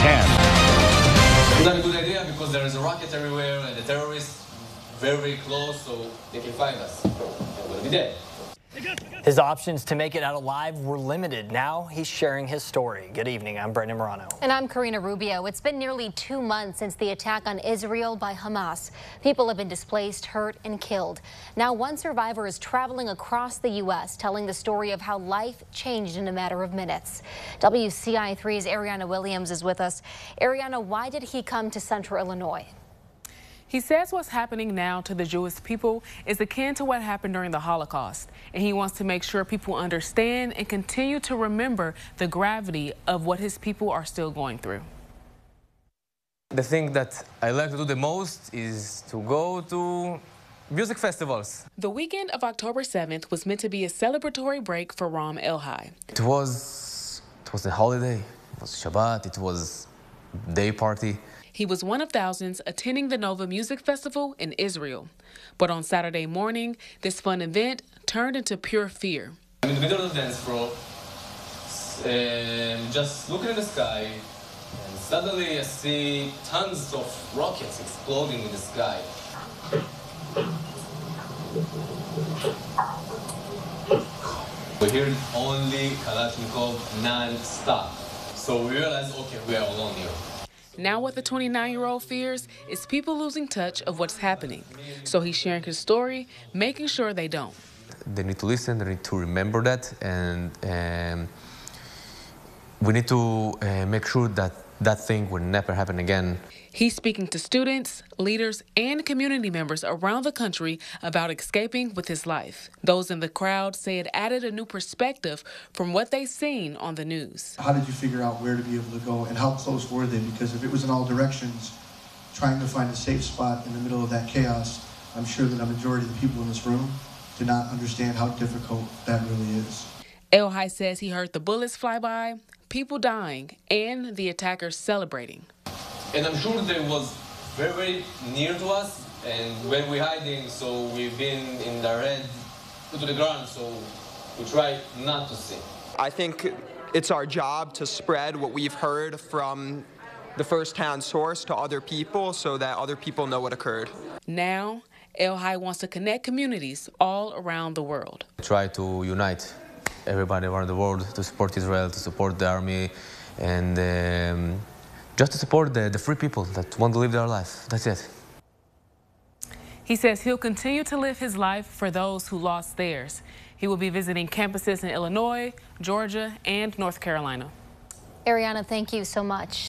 10. It's not a good idea because there is a rocket everywhere and the terrorists very, very close, so they can find us. We'll be dead. His options to make it out alive were limited. Now he's sharing his story. Good evening. I'm Brendan Morano. And I'm Karina Rubio. It's been nearly 2 months since the attack on Israel by Hamas. People have been displaced, hurt, and killed. Now one survivor is traveling across the U.S. telling the story of how life changed in a matter of minutes. WCI3's Ariana Williams is with us. Ariana, why did he come to Central Illinois? He says what's happening now to the Jewish people is akin to what happened during the Holocaust, and he wants to make sure people understand and continue to remember the gravity of what his people are still going through. The thing that I like to do the most is to go to music festivals. The weekend of October 7th was meant to be a celebratory break for Ram Elhai. It was a holiday, it was Shabbat, it was day party. He was one of thousands attending the Nova Music Festival in Israel. But on Saturday morning, this fun event turned into pure fear. I'm in the middle of the dance floor, just looking in the sky, and suddenly I see tons of rockets exploding in the sky. We hear only Kalashnikov non-stop. So we realized, okay, we are alone here. Now what the 29-year-old fears is people losing touch of what's happening. So he's sharing his story, making sure they don't. They need to listen, they need to remember that, and we need to make sure that that thing will never happen again. He's speaking to students, leaders, and community members around the country about escaping with his life. Those in the crowd say it added a new perspective from what they've seen on the news. How did you figure out where to be able to go, and how close were they? Because if it was in all directions, trying to find a safe spot in the middle of that chaos, I'm sure that a majority of the people in this room do not understand how difficult that really is. Elhai says he heard the bullets fly by, people dying, and the attackers celebrating. And I'm sure they was very, very near to us, and when we're hiding, so we've been in the red, put to the ground, so we try not to see. I think it's our job to spread what we've heard from the first-hand source to other people so that other people know what occurred. Now, Elhai wants to connect communities all around the world. Try to unite everybody around the world to support Israel, to support the army, and just to support the free people that want to live their life. That's it. He says he'll continue to live his life for those who lost theirs. He will be visiting campuses in Illinois, Georgia, and North Carolina. Ariana, thank you so much.